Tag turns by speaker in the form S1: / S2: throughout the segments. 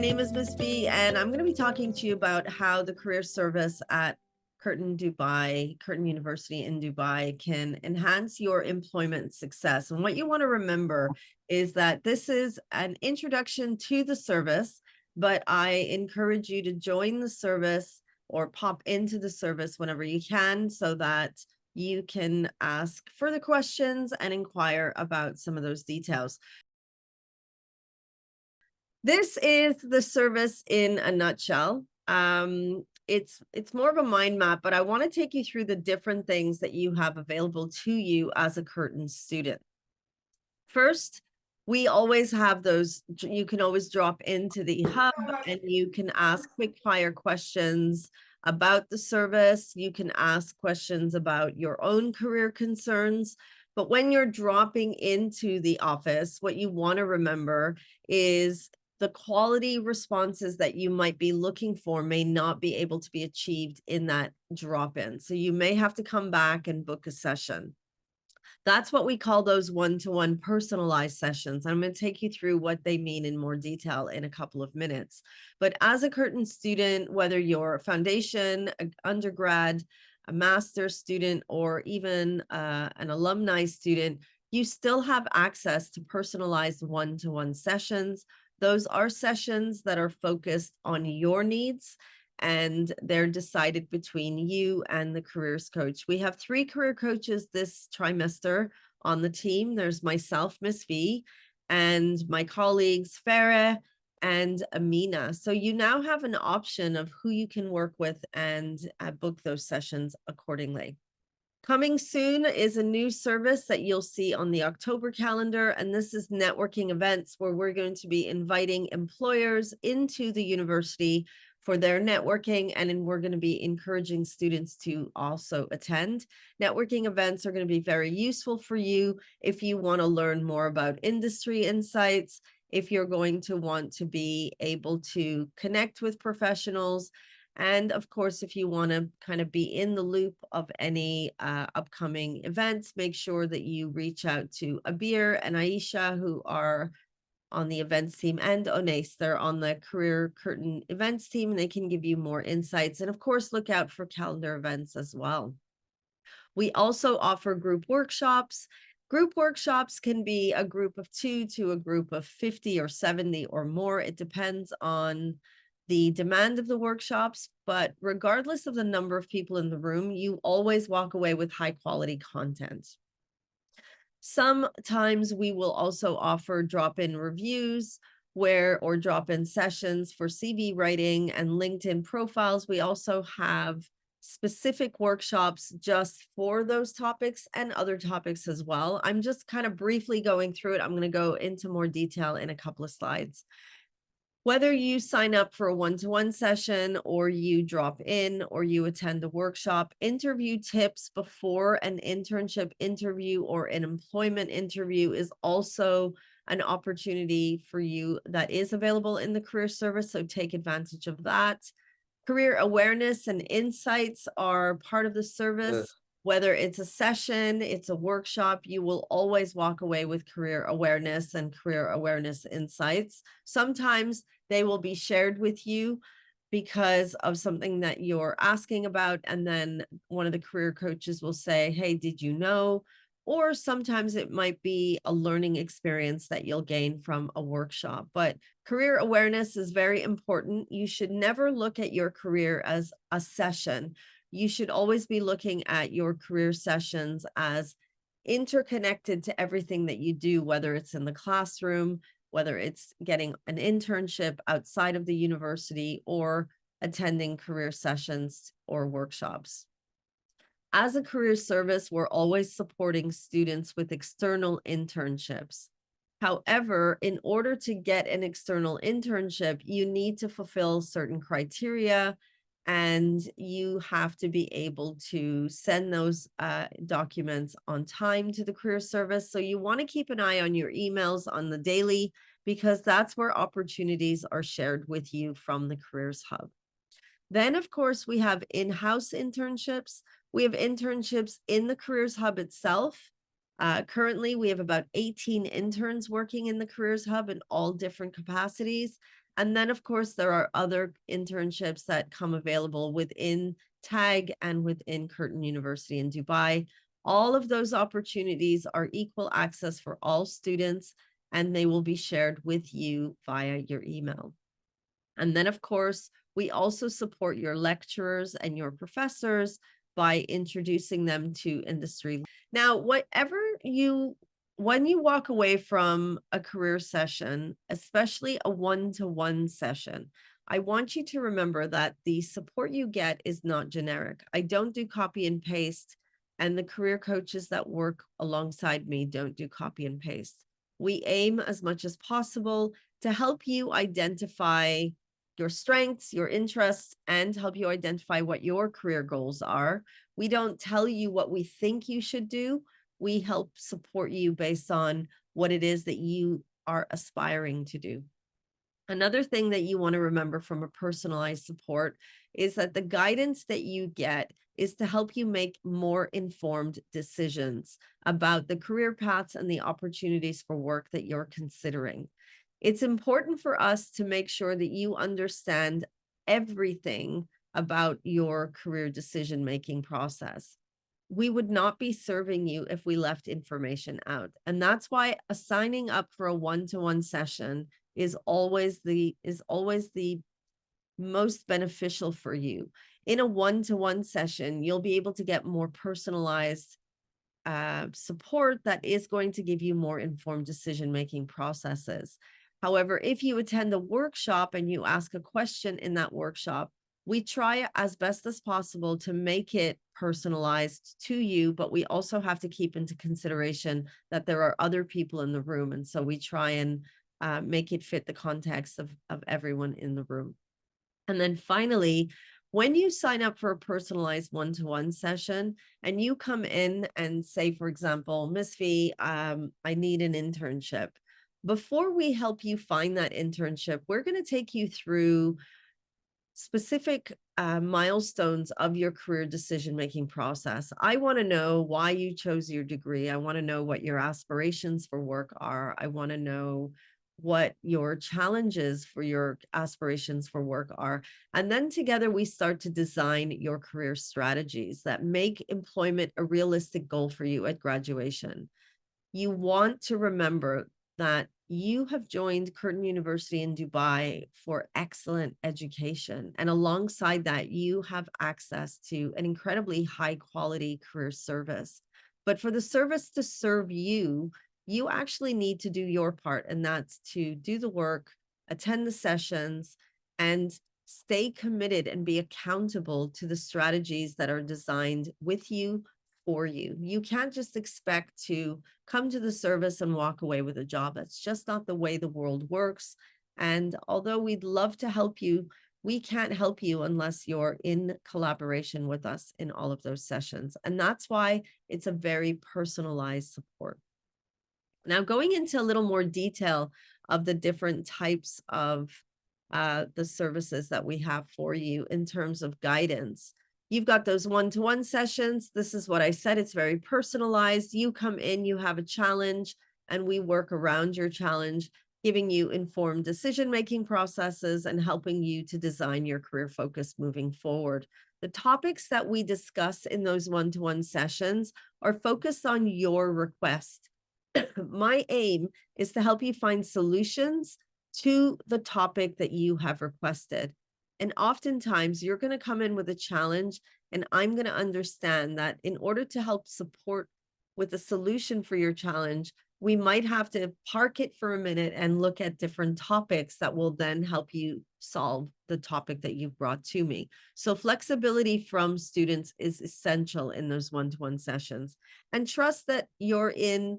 S1: name is Miss B, and I'm going to be talking to you about how the career service at Curtin University in Dubai can enhance your employment success. And what you want to remember is that this is an introduction to the service, but I encourage you to join the service or pop into the service whenever you can so that you can ask further questions and inquire about some of those details. This is the service in a nutshell. It's more of a mind map, but I want to take you through the different things that you have available to you as a Curtin student. First, we always have those, you can always drop into the hub and you can ask quick fire questions about the service. You can ask questions about your own career concerns. But when you're dropping into the office, what you want to remember is the quality responses that you might be looking for may not be able to be achieved in that drop-in. So you may have to come back and book a session. That's what we call those one-to-one personalized sessions. I'm going to take you through what they mean in more detail in a couple of minutes. But as a Curtin student, whether you're a foundation, an undergrad, a master's student, or even an alumni student, you still have access to personalized one-to-one sessions. Those are sessions that are focused on your needs, and they're decided between you and the careers coach. We have 3 career coaches this trimester on the team. There's myself, Miss V, and my colleagues, Farah and Amina. So you now have an option of who you can work with and book those sessions accordingly. Coming soon is a new service that you'll see on the October calendar, and this is networking events where we're going to be inviting employers into the university for their networking, and we're going to be encouraging students to also attend. Networking events are going to be very useful for you if you want to learn more about industry insights, if you're going to want to be able to connect with professionals, and of course, if you want to kind of be in the loop of any upcoming events, make sure that you reach out to Abir and Aisha, who are on the events team, and Onais, they're on the Career Curtin events team, and they can give you more insights. And of course, look out for calendar events as well. We also offer group workshops. Group workshops can be a group of 2 to a group of 50 or 70 or more. It depends on the demand of the workshops, but regardless of the number of people in the room, you always walk away with high quality content. Sometimes we will also offer drop-in reviews or drop-in sessions for CV writing and LinkedIn profiles. We also have specific workshops just for those topics and other topics as well. I'm just kind of briefly going through it. I'm going to go into more detail in a couple of slides. Whether you sign up for a one-to-one session or you drop in or you attend a workshop, interview tips before an internship interview or an employment interview is also an opportunity for you that is available in the career service, so take advantage of that. Career awareness and insights are part of the service. Whether it's a session, it's a workshop, you will always walk away with career awareness and career awareness insights. Sometimes they will be shared with you because of something that you're asking about, and then one of the career coaches will say, hey, did you know? Or sometimes it might be a learning experience that you'll gain from a workshop. But career awareness is very important. You should never look at your career as a session. You should always be looking at your career sessions as interconnected to everything that you do, whether it's in the classroom, whether it's getting an internship outside of the university, or attending career sessions or workshops. As a career service, we're always supporting students with external internships. However, in order to get an external internship, you need to fulfill certain criteria, and you have to be able to send those documents on time to the career service. So you want to keep an eye on your emails on the daily, because that's where opportunities are shared with you from the Careers Hub. Then, of course, we have in-house internships. We have internships in the Careers Hub itself. Currently, we have about 18 interns working in the Careers Hub in all different capacities. And then, of course, there are other internships that come available within TAG and within Curtin University in Dubai. All of those opportunities are equal access for all students, and they will be shared with you via your email. And then, of course, we also support your lecturers and your professors by introducing them to industry. Now, when you walk away from a career session, especially a one-to-one session, I want you to remember that the support you get is not generic. I don't do copy and paste, and the career coaches that work alongside me don't do copy and paste. We aim as much as possible to help you identify your strengths, your interests, and help you identify what your career goals are. We don't tell you what we think you should do. We help support you based on what it is that you are aspiring to do. Another thing that you want to remember from a personalized support is that the guidance that you get is to help you make more informed decisions about the career paths and the opportunities for work that you're considering. It's important for us to make sure that you understand everything about your career decision-making process. We would not be serving you if we left information out. And that's why signing up for a one-to-one session is always the most beneficial for you. In a one-to-one session, you'll be able to get more personalized support that is going to give you more informed decision-making processes. However, if you attend a workshop and you ask a question in that workshop, we try as best as possible to make it personalized to you, but we also have to keep into consideration that there are other people in the room. And so we try and make it fit the context of everyone in the room. And then finally, when you sign up for a personalized one-to-one session and you come in and say, for example, Miss V, I need an internship. Before we help you find that internship, we're going to take you through specific milestones of your career decision-making process. I want to know why you chose your degree. I want to know what your aspirations for work are. I want to know what your challenges for your aspirations for work are. And then together we start to design your career strategies that make employment a realistic goal for you at graduation. You want to remember that you have joined Curtin University in Dubai for excellent education. And alongside that, you have access to an incredibly high quality career service. But for the service to serve you, you actually need to do your part, and that's to do the work, attend the sessions, and stay committed and be accountable to the strategies that are designed with you, for you. You can't just expect to come to the service and walk away with a job. That's just not the way the world works. And although we'd love to help you, we can't help you unless you're in collaboration with us in all of those sessions. And that's why it's a very personalized support. Now, going into a little more detail of the different types of the services that we have for you in terms of guidance. You've got those one-to-one sessions. This is what I said. It's very personalized. You come in, you have a challenge, and we work around your challenge, giving you informed decision-making processes and helping you to design your career focus moving forward. The topics that we discuss in those one-to-one sessions are focused on your request. My aim is to help you find solutions to the topic that you have requested. And oftentimes you're going to come in with a challenge, and I'm going to understand that in order to help support with a solution for your challenge, we might have to park it for a minute and look at different topics that will then help you solve the topic that you've brought to me. So flexibility from students is essential in those one-to-one sessions, and trust that you're in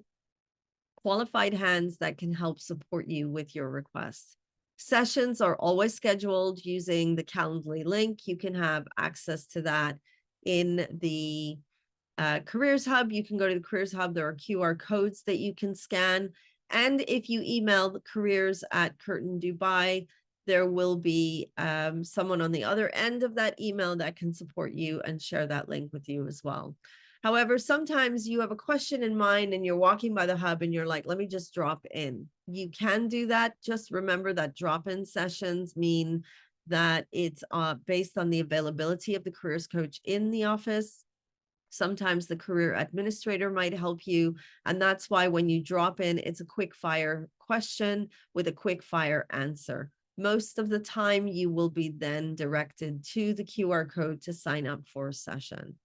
S1: qualified hands that can help support you with your requests. Sessions are always scheduled using the Calendly link. You can have access to that in the Careers Hub. You can go to the Careers Hub. There are QR codes that you can scan. And if you email the careers at Curtin Dubai, there will be someone on the other end of that email that can support you and share that link with you as well. However, sometimes you have a question in mind and you're walking by the hub and you're like, let me just drop in. You can do that. Just remember that drop-in sessions mean that it's based on the availability of the careers coach in the office. Sometimes the career administrator might help you. And that's why when you drop in, it's a quick fire question with a quick fire answer. Most of the time, you will be then directed to the QR code to sign up for a session.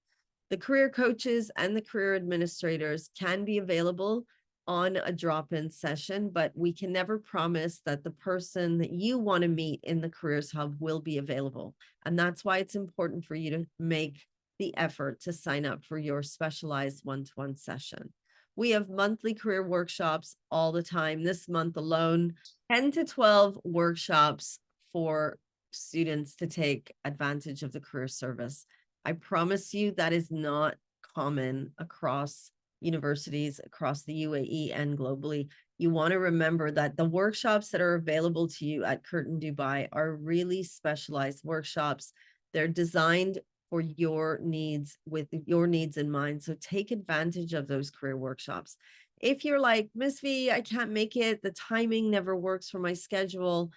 S1: The career coaches and the career administrators can be available on a drop-in session, but we can never promise that the person that you want to meet in the Careers Hub will be available. And that's why it's important for you to make the effort to sign up for your specialized one-to-one session. We have monthly career workshops all the time. This month alone, 10 to 12 workshops for students to take advantage of the career service. I promise you that is not common across universities across the UAE and globally. You want to remember that the workshops that are available to you at Curtin Dubai are really specialized workshops. They're designed for your needs with your needs in mind. So take advantage of those career workshops. If you're like, Miss V, I can't make it, the timing never works for my schedule,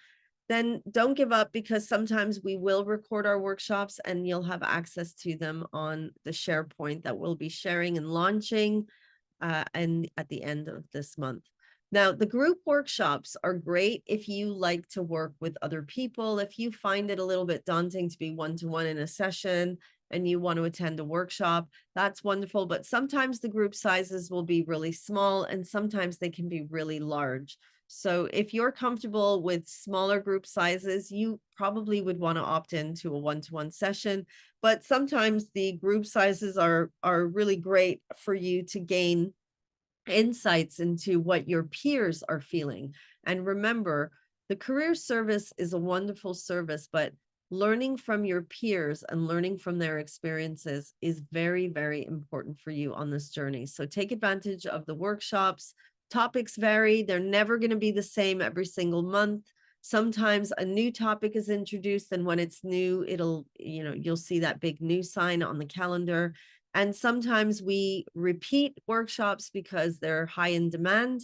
S1: then don't give up, because sometimes we will record our workshops and you'll have access to them on the SharePoint that we'll be sharing and launching and at the end of this month. Now, the group workshops are great if you like to work with other people. If you find it a little bit daunting to be one-to-one in a session and you want to attend a workshop, that's wonderful. But sometimes the group sizes will be really small and sometimes they can be really large. So if you're comfortable with smaller group sizes, you probably would want to opt into a one-to-one session. But sometimes the group sizes are really great for you to gain insights into what your peers are feeling. And remember, the career service is a wonderful service, but learning from your peers and learning from their experiences is very, very important for you on this journey. So take advantage of the workshops. Topics vary. They're never going to be the same every single month. Sometimes a new topic is introduced, and when it's new, you'll see that big new sign on the calendar. And sometimes we repeat workshops because they're high in demand,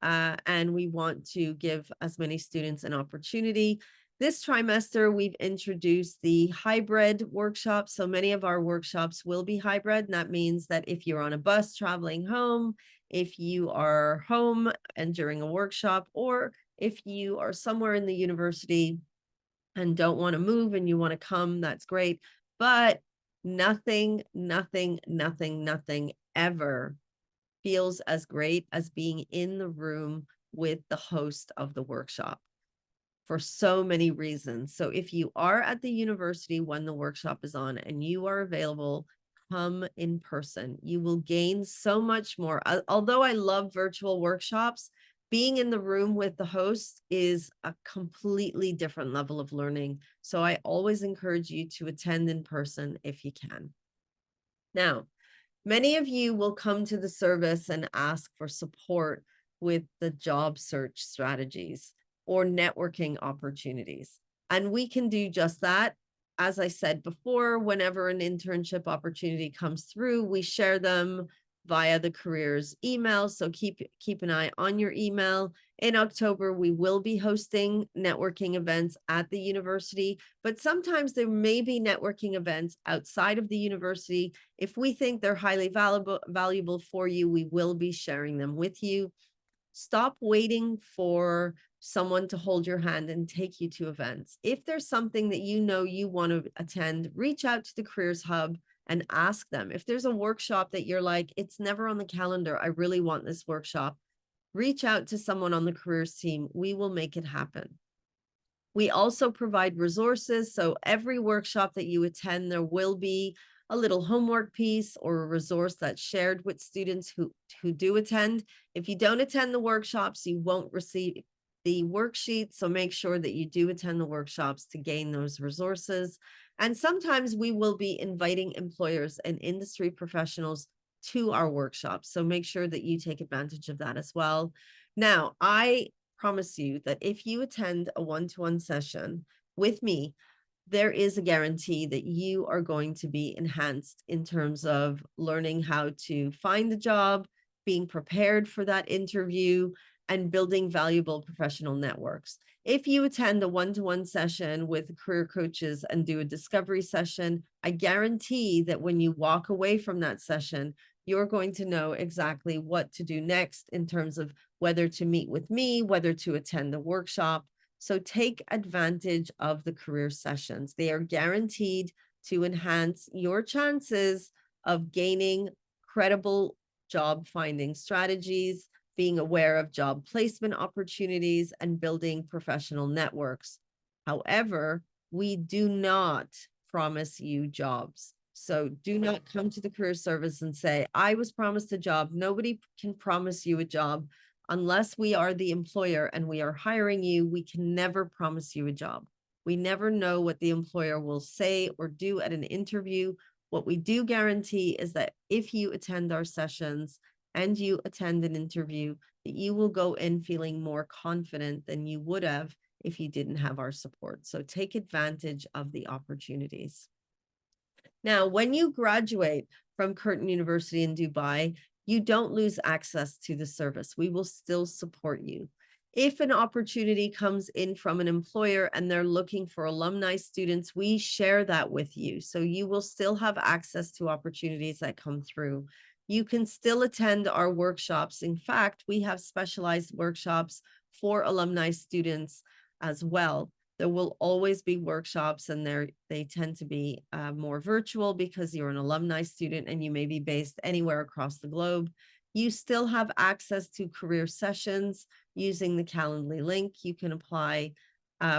S1: and we want to give as many students an opportunity. This trimester, we've introduced the hybrid workshop. So many of our workshops will be hybrid. And that means that if you're on a bus traveling home, if you are home and during a workshop, or if you are somewhere in the university and don't want to move and you want to come, that's great. But nothing ever feels as great as being in the room with the host of the workshop for so many reasons. So if you are at the university when the workshop is on and you are available, come in person. You will gain so much more. Although I love virtual workshops, being in the room with the host is a completely different level of learning. So I always encourage you to attend in person if you can. Now, many of you will come to the service and ask for support with the job search strategies or networking opportunities. And we can do just that. As I said before, whenever an internship opportunity comes through, we share them via the careers email. So keep an eye on your email. In October, we will be hosting networking events at the university, but sometimes there may be networking events outside of the university. If we think they're highly valuable for you, we will be sharing them with you. Stop waiting for someone to hold your hand and take you to events. If there's something that you know you want to attend, reach out to the Careers Hub and ask them. If there's a workshop that you're like, it's never on the calendar, I really want this workshop, reach out to someone on the careers team. We will make it happen. We also provide resources. So every workshop that you attend, there will be a little homework piece or a resource that's shared with students who do attend. If you don't attend the workshops, you won't receive the worksheet. So make sure that you do attend the workshops to gain those resources. And sometimes we will be inviting employers and industry professionals to our workshops. So make sure that you take advantage of that as well. Now, I promise you that if you attend a one-to-one session with me, there is a guarantee that you are going to be enhanced in terms of learning how to find the job, being prepared for that interview, and building valuable professional networks. If you attend a one-to-one session with career coaches and do a discovery session, I guarantee that when you walk away from that session, you're going to know exactly what to do next in terms of whether to meet with me, whether to attend the workshop. So take advantage of the career sessions. They are guaranteed to enhance your chances of gaining credible job finding strategies, being aware of job placement opportunities, and building professional networks. However, we do not promise you jobs. So do not come to the career service and say, I was promised a job. Nobody can promise you a job. Unless we are the employer and we are hiring you, we can never promise you a job. We never know what the employer will say or do at an interview. What we do guarantee is that if you attend our sessions and you attend an interview, that you will go in feeling more confident than you would have if you didn't have our support. So take advantage of the opportunities. Now, when you graduate from Curtin University in Dubai, you don't lose access to the service. We will still support you. If an opportunity comes in from an employer and they're looking for alumni students, we share that with you. So you will still have access to opportunities that come through. You can still attend our workshops. In fact, we have specialized workshops for alumni students as well. There will always be workshops, and they tend to be more virtual because you're an alumni student and you may be based anywhere across the globe. You still have access to career sessions using the Calendly link. You can apply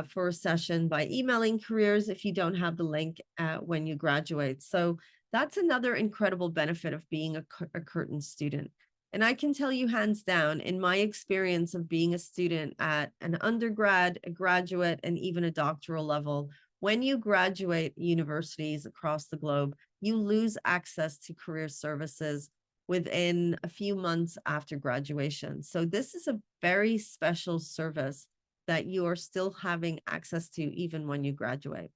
S1: for a session by emailing careers if you don't have the link when you graduate. So that's another incredible benefit of being a Curtin student. And I can tell you hands down, in my experience of being a student at an undergrad, a graduate, and even a doctoral level, when you graduate universities across the globe, you lose access to career services within a few months after graduation. So this is a very special service that you are still having access to even when you graduate.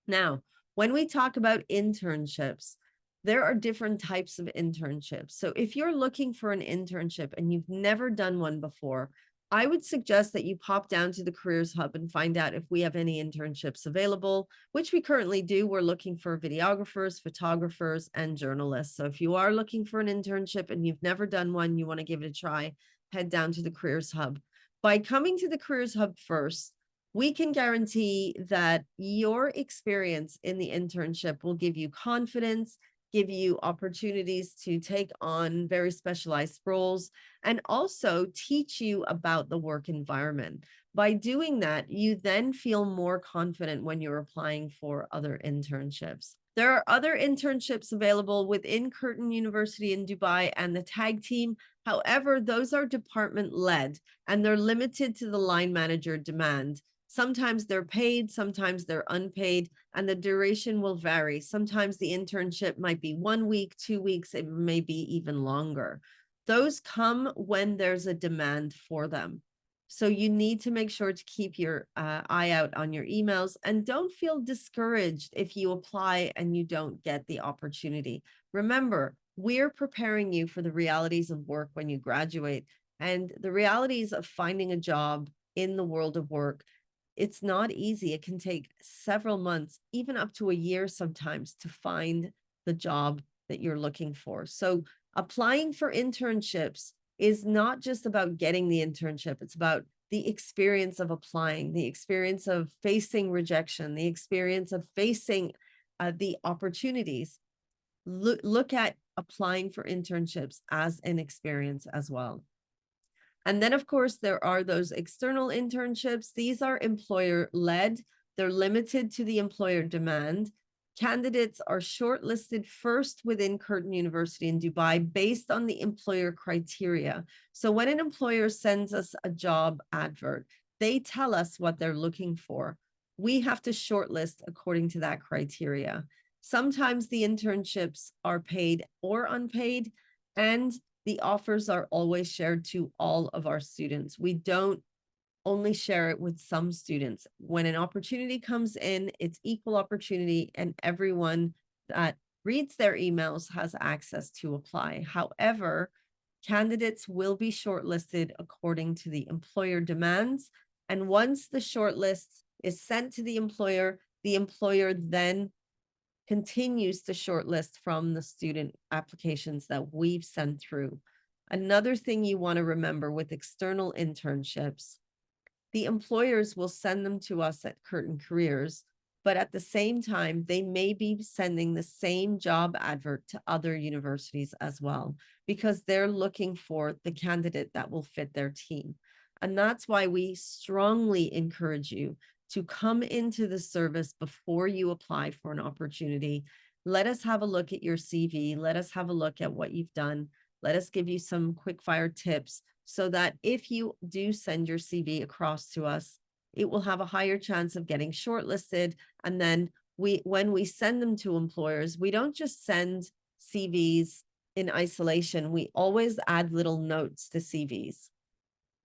S1: Now, when we talk about internships, there are different types of internships. So if you're looking for an internship and you've never done one before, I would suggest that you pop down to the Careers Hub and find out if we have any internships available, which we currently do. We're looking for videographers, photographers, and journalists. So if you are looking for an internship and you've never done one, you want to give it a try, head down to the Careers Hub. By coming to the Careers Hub first, we can guarantee that your experience in the internship will give you confidence, give you opportunities to take on very specialized roles, and also teach you about the work environment. By doing that, you then feel more confident when you're applying for other internships. There are other internships available within Curtin University in Dubai and the tag team. However, those are department-led and they're limited to the line manager demand. Sometimes they're paid, sometimes they're unpaid, and the duration will vary. Sometimes the internship might be 1 week, 2 weeks, it may be even longer. Those come when there's a demand for them. So you need to make sure to keep your eye out on your emails, and don't feel discouraged if you apply and you don't get the opportunity. Remember, we're preparing you for the realities of work when you graduate, and the realities of finding a job in the world of work. It's not easy. It can take several months, even up to a year sometimes, to find the job that you're looking for. So applying for internships is not just about getting the internship. It's about the experience of applying, the experience of facing rejection, the experience of facing the opportunities. Look at applying for internships as an experience as well. And then, of course, there are those external internships. These are employer-led. They're limited to the employer demand. Candidates are shortlisted first within Curtin University in Dubai based on the employer criteria. So when an employer sends us a job advert, they tell us what they're looking for. We have to shortlist according to that criteria. Sometimes the internships are paid or unpaid, and the offers are always shared to all of our students. We don't only share it with some students. When an opportunity comes in, it's equal opportunity, and everyone that reads their emails has access to apply. However, candidates will be shortlisted according to the employer demands. And once the shortlist is sent to the employer then continues to shortlist from the student applications that we've sent through. Another thing you want to remember with external internships, the employers will send them to us at Curtin Careers, but at the same time, they may be sending the same job advert to other universities as well, because they're looking for the candidate that will fit their team. And that's why we strongly encourage you to come into the service before you apply for an opportunity. Let us have a look at your CV. Let us have a look at what you've done. Let us give you some quick fire tips so that if you do send your CV across to us, it will have a higher chance of getting shortlisted. And then when we send them to employers, we don't just send CVs in isolation. We always add little notes to CVs.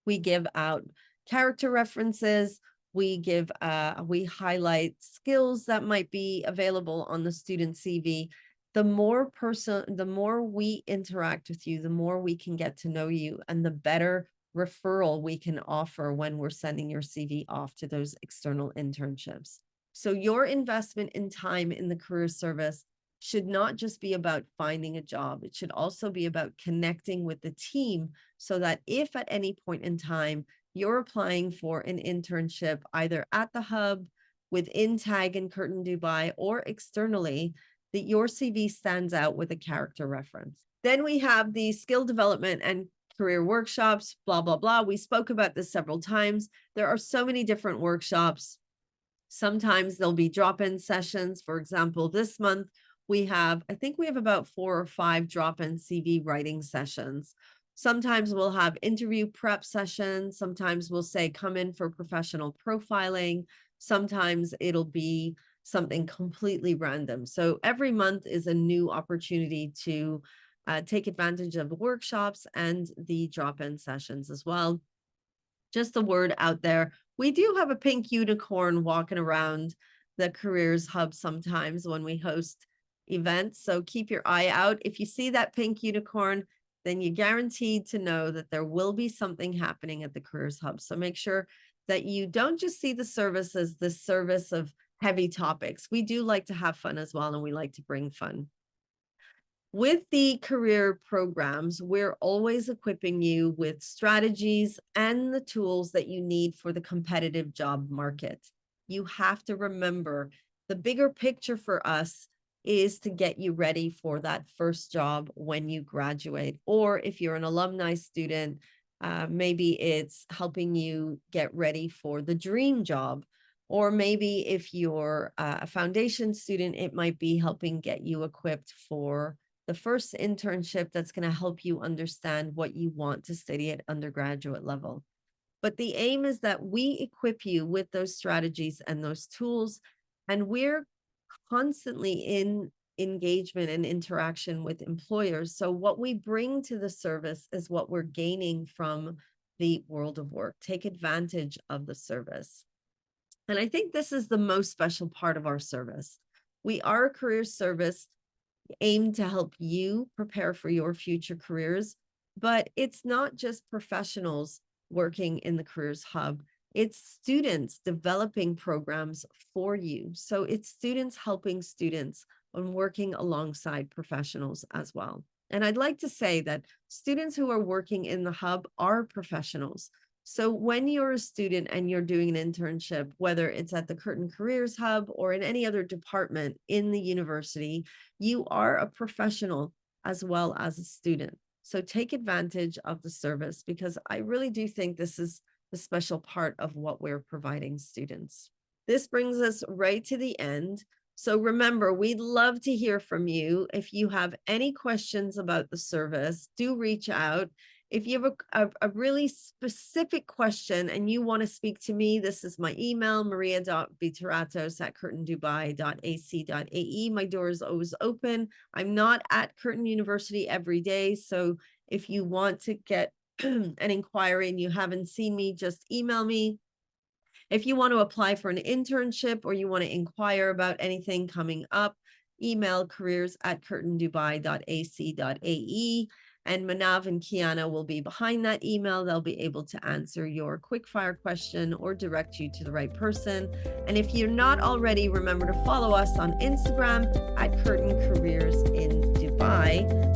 S1: We give out character references. We highlight skills that might be available on the student CV. The more we interact with you, the more we can get to know you, and the better referral we can offer when we're sending your CV off to those external internships. So your investment in time in the career service should not just be about finding a job. It should also be about connecting with the team so that if at any point in time you're applying for an internship, either at the hub, within TAG in Curtin Dubai, or externally, that your CV stands out with a character reference. Then we have the skill development and career workshops, blah, blah, blah. We spoke about this several times. There are so many different workshops. Sometimes there'll be drop-in sessions. For example, this month, I think we have about 4 or 5 drop-in CV writing sessions. Sometimes we'll have interview prep sessions. Sometimes we'll say, come in for professional profiling. Sometimes it'll be something completely random. So every month is a new opportunity to take advantage of the workshops and the drop-in sessions as well. Just a word out there. We do have a pink unicorn walking around the Careers Hub sometimes when we host events. So keep your eye out. If you see that pink unicorn, then you're guaranteed to know that there will be something happening at the Careers Hub. So make sure that you don't just see the service as the service of heavy topics. We do like to have fun as well, and we like to bring fun. With the career programs, we're always equipping you with strategies and the tools that you need for the competitive job market. You have to remember the bigger picture for us is to get you ready for that first job when you graduate. Or if you're an alumni student, maybe it's helping you get ready for the dream job. Or maybe if you're a foundation student, it might be helping get you equipped for the first internship that's going to help you understand what you want to study at undergraduate level. But the aim is that we equip you with those strategies and those tools, and we're constantly in engagement and interaction with employers. So what we bring to the service is what we're gaining from the world of work. Take advantage of the service. And I think this is the most special part of our service. We are a career service aimed to help you prepare for your future careers, but it's not just professionals working in the Careers Hub. It's students developing programs for you. So it's students helping students and working alongside professionals as well. And I'd like to say that students who are working in the hub are professionals. So when you're a student and you're doing an internship, whether it's at the Curtin Careers Hub or in any other department in the university, you are a professional as well as a student. So take advantage of the service, because I really do think this is the special part of what we're providing students. This brings us right to the end. So remember, we'd love to hear from you. If you have any questions about the service, do reach out. If you have a really specific question and you want to speak to me, this is my email, maria.biteratos@curtindubai.ac.ae. My door is always open. I'm not at Curtin University every day. So if you want to get an inquiry and you haven't seen me, just email me. If you want to apply for an internship or you want to inquire about anything coming up, email careers@curtindubai.ac.ae, and Manav and Kiana will be behind that email. They'll be able to answer your quickfire question or direct you to the right person. And if you're not already, remember to follow us on Instagram @Curtin Careers in Dubai.